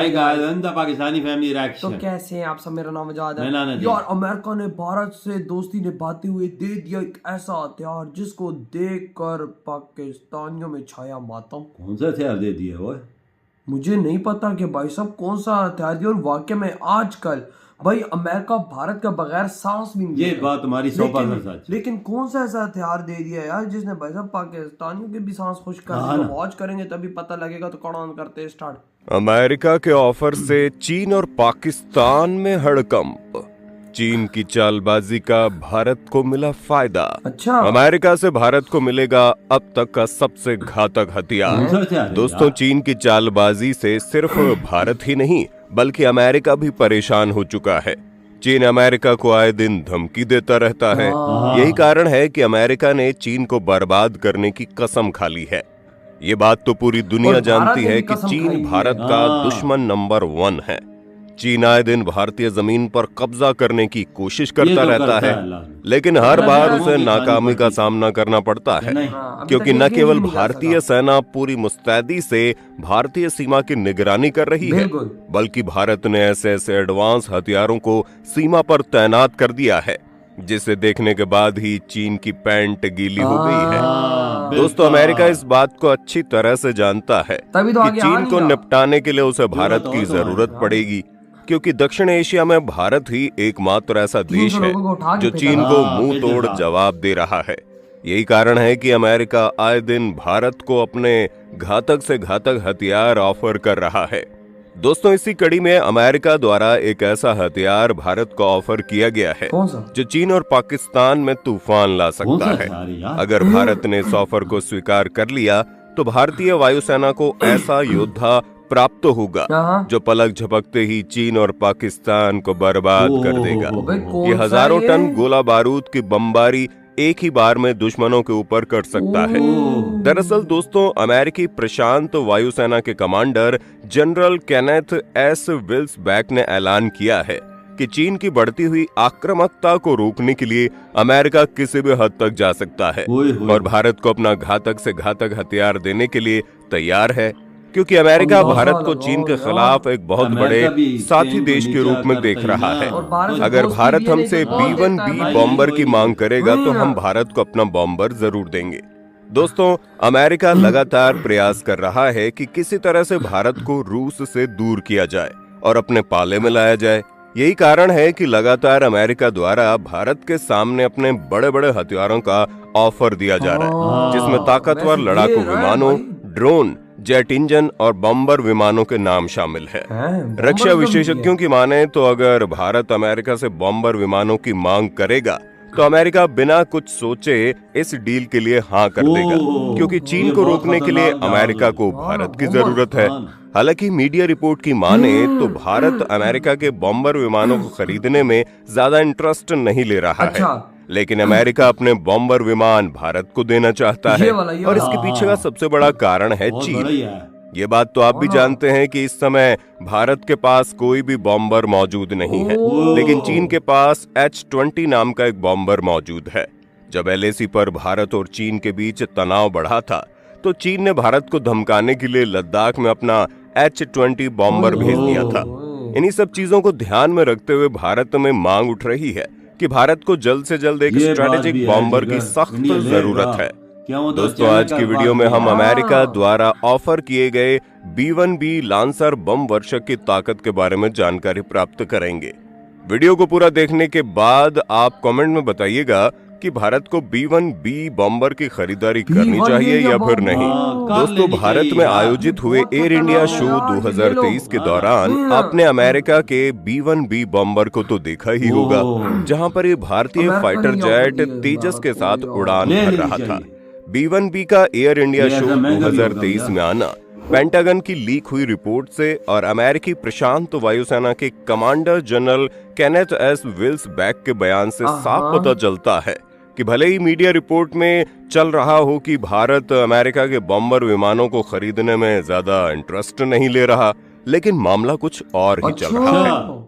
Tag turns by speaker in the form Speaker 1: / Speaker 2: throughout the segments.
Speaker 1: Hey guys, welcome to Pakistani family
Speaker 2: तो
Speaker 1: reaction.
Speaker 2: कैसे हैं आप सब। मेरा नाम आजाद
Speaker 1: मेरा नाम
Speaker 2: है
Speaker 1: नदीम।
Speaker 2: यार। अमेरिका ने भारत से दोस्ती निभाते हुए दे दिया एक ऐसा हथियार जिसको देखकर पाकिस्तानियों में छाया मातम।
Speaker 1: कौन सा हथियार दे दिया वो?
Speaker 2: मुझे नहीं पता कि भाई साहब कौन सा हथियार दिया, और वाकई में आजकल भाई अमेरिका भारत का बगैर सांस भी नहीं
Speaker 1: ये
Speaker 2: लेता।
Speaker 1: बात तुम्हारी 100% सच।
Speaker 2: लेकिन कौन सा ऐसा हथियार दे दिया यार जिसने भाई साहब पाकिस्तानियों के भी सांस खुश कर दी। तो वॉच करेंगे तभी पता लगेगा। तो कौन ऑन करते हैं स्टार्ट।
Speaker 3: अमेरिका के ऑफर से चीन और पाकिस्तान में हड़कंप। चीन की चालबाजी का भारत को मिला फायदा।
Speaker 2: अच्छा,
Speaker 3: अमेरिका से भारत को मिलेगा अब तक का सबसे घातक हथियार। दोस्तों, चीन की चालबाजी से सिर्फ भारत ही नहीं बल्कि अमेरिका भी परेशान हो चुका है। चीन अमेरिका को आए दिन धमकी देता रहता है। यही कारण है कि अमेरिका ने चीन को बर्बाद करने की कसम खा ली है। ये बात तो पूरी दुनिया जानती है कि चीन भारत का दुश्मन नंबर 1 है। चीन आए दिन भारतीय जमीन पर कब्जा करने की कोशिश करता रहता है, लेकिन हर बार उसे नाकामी का सामना करना पड़ता है, क्योंकि न केवल भारतीय सेना पूरी मुस्तैदी से भारतीय सीमा की निगरानी कर रही है, बल्कि भारत ने ऐसे ऐसे एडवांस हथियारों को सीमा पर तैनात कर दिया है जिसे देखने के बाद ही चीन की पैंट गीली हो गई है। दोस्तों, अमेरिका इस बात को अच्छी तरह से जानता है कि चीन को निपटाने के लिए उसे भारत की जरूरत पड़ेगी, क्योंकि दक्षिण एशिया में भारत ही एकमात्र ऐसा देश है जो चीन को मुंह तोड़ जवाब दे रहा है। यही कारण है कि अमेरिका आए दिन भारत को अपने घातक से घातक हथियार ऑफर कर रहा है। दोस्तों, इसी कड़ी में अमेरिका द्वारा एक ऐसा हथियार भारत को ऑफर किया गया है जो चीन और पाकिस्तान में तूफान ला सकता है। अगर भारत ने इस ऑफर को स्वीकार कर लिया तो भारतीय वायुसेना को ऐसा योद्धा प्राप्त होगा जो पलक झपकते ही चीन और पाकिस्तान को बर्बाद कर देगा। ये हजारों टन गोला बारूद की बमबारी एक ही बार में दुश्मनों के ऊपर कर सकता है। दरअसल दोस्तों, अमेरिकी प्रशांत वायुसेना के commander general Kenneth S Wilsbach ने ऐलान किया है कि चीन की बढ़ती हुई आक्रामकता को रोकने के लिए अमेरिका किसी भी हद तक जा सकता है और भारत को अपना घातक से घातक हथियार देने के लिए तैयार है, क्योंकि अमेरिका भारत को चीन के खिलाफ एक बहुत बड़े साथी देश के रूप में देख रहा है। अगर भारत हमसे B-1B बॉम्बर की मांग करेगा तो हम भारत को अपना बॉम्बर जरूर देंगे। दोस्तों, अमेरिका लगातार प्रयास कर रहा है कि किसी तरह से भारत को रूस से दूर किया जाए और अपने पाले में लाया जाए। यही कारण है कि लगातार अमेरिका द्वारा भारत के सामने अपने बड़े बड़े हथियारों का ऑफर दिया जा रहा है, जिसमें ताकतवर लड़ाकू विमानों, ड्रोन, जेट इंजन और बम्बर विमानों के नाम शामिल है। रक्षा विशेषज्ञों की माने तो अगर भारत अमेरिका से बम्बर विमानों की मांग करेगा तो अमेरिका बिना कुछ सोचे इस डील के लिए हाँ कर देगा, क्योंकि चीन को रोकने के लिए अमेरिका को भारत की जरूरत है। हालांकि मीडिया रिपोर्ट की माने तो भारत अमेरिका के बम्बर विमानों को खरीदने में ज्यादा इंटरेस्ट नहीं ले रहा है, लेकिन अमेरिका अपने बॉम्बर विमान भारत को देना चाहता है और इसके पीछे का सबसे बड़ा कारण है चीन। ये बात तो आप भी जानते हैं कि इस समय भारत के पास कोई भी बॉम्बर मौजूद नहीं है, लेकिन चीन के पास H-20 नाम का एक बॉम्बर मौजूद है। जब LAC पर भारत और चीन के बीच तनाव बढ़ा था तो चीन ने भारत को धमकाने के लिए लद्दाख में अपना H-20 बॉम्बर भेज दिया था। इन्हीं सब चीजों को ध्यान में रखते हुए भारत में मांग उठ रही है कि भारत को जल्द से जल्द एक स्ट्रेटेजिक बॉम्बर की सख्त जरूरत है। दोस्तों, आज की वीडियो में हम अमेरिका द्वारा ऑफर किए गए B-1B लांसर बम वर्षक की ताकत के बारे में जानकारी प्राप्त करेंगे। वीडियो को पूरा देखने के बाद आप कमेंट में बताइएगा कि भारत को B-1B बॉम्बर की खरीदारी करनी चाहिए या फिर नहीं। दोस्तों, भारत में आयोजित हुए एयर इंडिया शो 2023 के दौरान आपने अमेरिका के B-1B बॉम्बर को तो देखा ही होगा, जहां पर ये भारतीय फाइटर जेट तेजस के साथ उड़ान भर रहा था। B-1B का एयर इंडिया शो 2023 में आना पेंटागन की लीक हुई रिपोर्ट से और अमेरिकी प्रशांत वायुसेना के commander general Kenneth S Wilsbach के बयान से साफ पता चलता है कि भले ही मीडिया रिपोर्ट में चल रहा हो कि भारत अमेरिका के बॉम्बर विमानों को खरीदने में ज्यादा इंटरेस्ट नहीं ले रहा, लेकिन मामला कुछ और ही चल रहा है।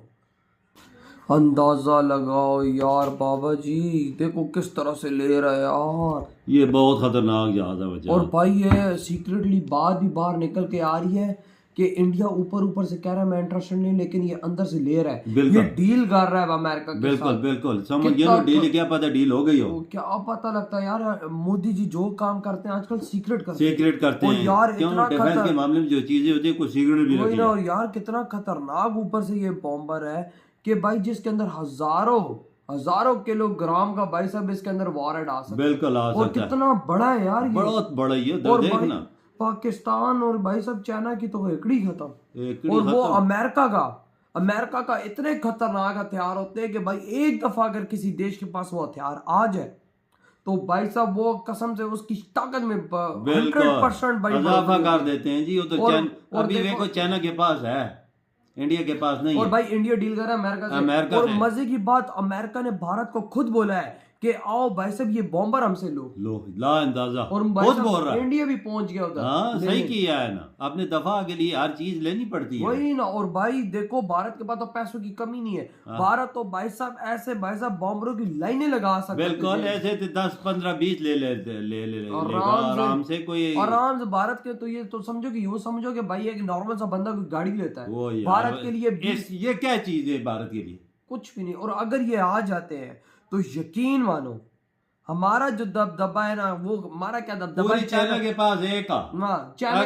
Speaker 2: अंदाजा लगाओ यार बाबा जी, देखो किस तरह से ले रहा है यार।
Speaker 1: ये बहुत खतरनाक जहाज है बच्चा।
Speaker 2: और भाई ये सीक्रेटली बात भी बाहर निकल के आ रही है कि इंडिया ऊपर ऊपर से कह रहा है मैं इंटरेस्टेड नहीं, लेकिन ये अंदर से ले रहा है,
Speaker 1: बिल्कुल।
Speaker 2: ये डील कर रहा है अमेरिका के
Speaker 1: बिल्कुल
Speaker 2: साथ।
Speaker 1: बिल्कुल समझ गए
Speaker 2: कितना
Speaker 1: ना डील, क्या पता डील हो गई हो।
Speaker 2: तो क्या पता लगता है यार, मोदी जी जो काम करते हैं आजकल सीक्रेट करते हैं।
Speaker 1: सीक्रेट करते
Speaker 2: और
Speaker 1: हैं
Speaker 2: यार
Speaker 1: क्यों,
Speaker 2: इतना
Speaker 1: डिफेंस
Speaker 2: खतर
Speaker 1: के मामले में जो चीजें होती है कुछ सीक्रेट भी
Speaker 2: वही
Speaker 1: रखी
Speaker 2: ना।
Speaker 1: है।
Speaker 2: और यार कितना खतरनाक ऊपर से ये बॉम्बर है कि भाई जिसके अंदर हजारों किलोग्राम का भाई साहब इसके अंदर वार डाल सकता है।
Speaker 1: बिल्कुल आ
Speaker 2: और
Speaker 1: सकता है,
Speaker 2: कितना बड़ा है यार ये।
Speaker 1: बहुत बड़ा ये
Speaker 2: और भाई
Speaker 1: देखना।
Speaker 2: पाकिस्तान और भाई साहब चाइना की तो एकड़ी खत्म।
Speaker 1: एकड़ी
Speaker 2: और वो
Speaker 1: खत्म।
Speaker 2: अमेरिका का इतने खतरनाक हथियार होते हैं कि भाई एक दफा अगर किसी देश के पास वो हथियार आ जाए तो भाई साहब वो कसम से उसकी ताकत में 100% भाई
Speaker 1: इजाफा कर देते हैं जी। वो तो
Speaker 2: और
Speaker 1: अभी देखो चाइना के पास है, इंडिया के पास नहीं
Speaker 2: और
Speaker 1: है।
Speaker 2: भाई इंडिया डील कर रहा है अमेरिका से। और मजे की बात, अमेरिका ने भारत को खुद बोला है कि आओ भाई साहब ये बॉम्बर हमसे लो
Speaker 1: ला अंदाजा।
Speaker 2: और
Speaker 1: खुद बोल रहा है,
Speaker 2: इंडिया भी पहुंच गया उधर।
Speaker 1: हाँ सही किया है ना, अपने दफा के लिए हर चीज लेनी पड़ती है।
Speaker 2: वही ना। और भाई देखो भारत के पास तो पैसों की कमी नहीं है। भारत तो भाई साहब ऐसे भाई साहब बॉम्बरों की लाइनें लगा सकते हैं।
Speaker 1: बिल्कुल ऐसे तो 10 15 20 ले आराम से कोई
Speaker 2: आराम से। भारत के तो ये तो समझो कि यूं समझो कि भाई एक नॉर्मल सा बंदा कोई गाड़ी लेता
Speaker 1: वो
Speaker 2: है,
Speaker 1: यार,
Speaker 2: भारत के लिए
Speaker 1: ये क्या चीज है भारत के लिए?
Speaker 2: कुछ भी नहीं। और अगर ये आ जाते हैं तो यकीन मानो हमारा जो दबदबा है ना, वो हमारा क्या दबदबा है,
Speaker 1: चाइना के पास एक
Speaker 2: चाइना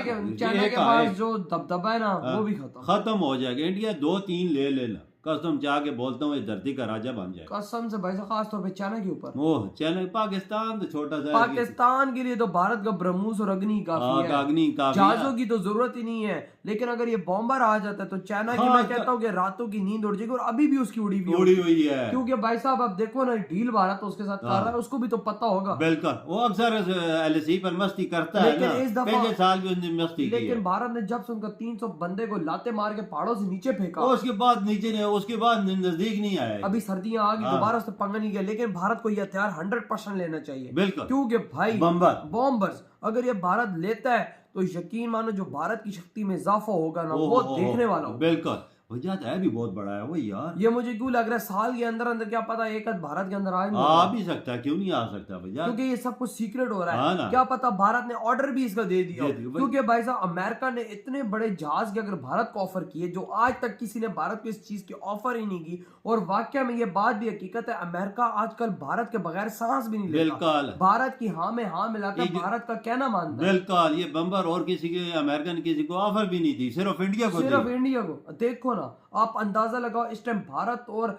Speaker 2: के पास जो दबदबा है ना वो भी
Speaker 1: खत्म हो जाएगा। इंडिया 2-3 ले लेना, कसम चाह के बोलता हूँ ये धरती का राजा बन जाए
Speaker 2: कसम से भाई साहब, खास तौर पे चाइना के ऊपर।
Speaker 1: ओह चाइना, पाकिस्तान तो छोटा सा,
Speaker 2: पाकिस्तान के लिए तो भारत का ब्रह्मोस और अग्नि काफी है, जहाजों की तो जरूरत ही नहीं है। लेकिन अगर ये बॉम्बर आ जाता है तो चाइना की मैं कहता हूँ कि रातों की नींद उड़ जाएगी। और अभी भी उसकी उड़ी
Speaker 1: हुई है,
Speaker 2: क्योंकि भाई साहब अब देखो ना डील भारत उसके साथ कर रहा है, उसको भी तो पता होगा।
Speaker 1: बिल्कुल, वो अक्सर LSE पर मस्ती करता है ना,
Speaker 2: इस दफा
Speaker 1: पिछले साल भी उसने मस्ती की।
Speaker 2: लेकिन भारत ने जब से उनका 300 बंदे को लाते मार के पहाड़ों से नीचे फेंका,
Speaker 1: उसके बाद नीचे ने, उसके बाद नजदीक नहीं आया।
Speaker 2: अभी सर्दियां आ गई, दोबारा उससे पंगा नहीं किया। लेकिन भारत को ये हथियार 100% लेना चाहिए।
Speaker 1: बिल्कुल,
Speaker 2: क्योंकि भाई बॉम्बर्स अगर ये भारत लेता है तो यकीन मानो जो भारत की शक्ति में इजाफा होगा ना वो देखने वाला होगा।
Speaker 1: बिल्कुल, वजह है भी बहुत बड़ा है वो यार।
Speaker 2: ये मुझे क्यों लग रहा है साल के अंदर अंदर क्या पता एक भारत के अंदर
Speaker 1: आ भी सकता है, क्यों नहीं आ सकता भैया,
Speaker 2: क्योंकि ये सब कुछ सीक्रेट हो रहा है।
Speaker 1: हाँ,
Speaker 2: क्या पता भारत ने ऑर्डर भी इसका दे दिया, क्योंकि भाई साहब अमेरिका ने इतने बड़े जहाज के अगर भारत को ऑफर किए जो आज तक किसी ने भारत को इस चीज की ऑफर ही नहीं की। और वाकया में ये बात भी हकीकत है, अमेरिका आजकल भारत के बगैर सांस भी नहीं लेता। भारत की हाँ में हाँ मिलाकर भारत का कहना मानता है।
Speaker 1: बिल्कुल, ये बम्बर और किसी के अमेरिकन किसी को ऑफर भी नहीं थी, सिर्फ इंडिया को।
Speaker 2: देखो ना, आप अंदाजा लगाओ इस टाइम भारत और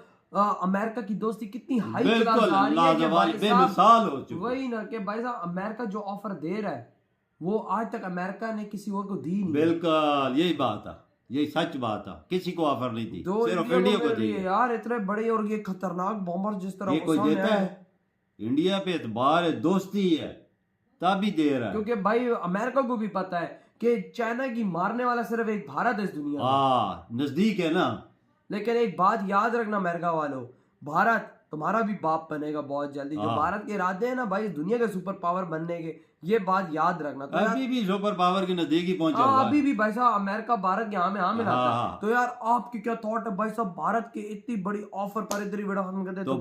Speaker 2: अमेरिका की दोस्ती कितनी हाई क्लास
Speaker 1: बेमिसाल हो चुकी।
Speaker 2: वही ना कि भाई साहब अमेरिका जो ऑफर दे रहा है वो आज तक अमेरिका ने किसी और को दी नहीं।
Speaker 1: बिल्कुल यही बात है, यही सच बात है, किसी को ऑफर नहीं दी, सिर्फ इंडिया को दी
Speaker 2: यार। इतने बड़े और ये खतरनाक बॉम्बर जिस तरह
Speaker 1: कोई देता है इंडिया पे एतबार है, दोस्ती है तभी दे रहा है।
Speaker 2: क्योंकि भाई अमेरिका को भी पता है कि चाइना की मारने वाला सिर्फ एक भारत है इस दुनिया में।
Speaker 1: नजदीक है ना।
Speaker 2: लेकिन एक बात याद रखना अमेरिका वालों, भारत तुम्हारा भी बाप बनेगा बहुत जल्दी। जो भारत के इरादे हैं ना भाई दुनिया के सुपर पावर बनने के, ये बात याद रखना। तो
Speaker 1: अभी भी सुपर पावर के नजदीक ही पहुंचा
Speaker 2: हुआ है। अभी भी भाई साहब अमेरिका भारत के हाँ में हाँ मिलाता है। तो यार आपकी क्या थॉट है भाई साहब भारत के इतनी बड़ी ऑफर पर इधर ही खत्म कर दे तो